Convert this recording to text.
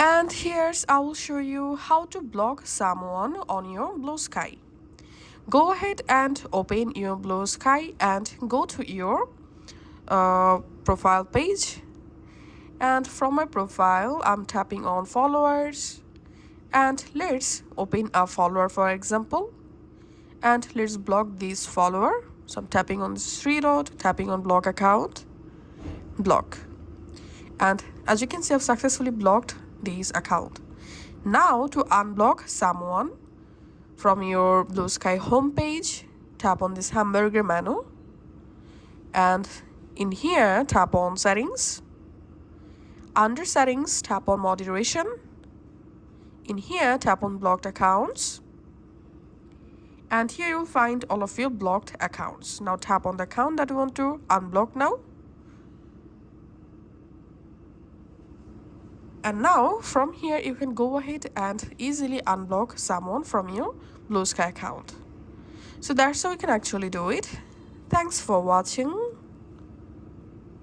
And here's I will show you how to block someone on your Bluesky. Go ahead and open your Bluesky and go to your profile page. And from my profile, I'm tapping on followers. And let's open a follower, for example. And let's block this follower. So I'm tapping on this three dot, tapping on block account, block. And as you can see, I've successfully blocked this account. Now to unblock someone from your Bluesky homepage, tap on this hamburger menu. And in here, tap on settings. Under settings, tap on moderation. In here, tap on blocked accounts. And here you'll find all of your blocked accounts. Now tap on the account that you want to unblock now. And now from here you can go ahead and easily unblock someone from your Bluesky account. So that's how you can actually do it. Thanks for watching.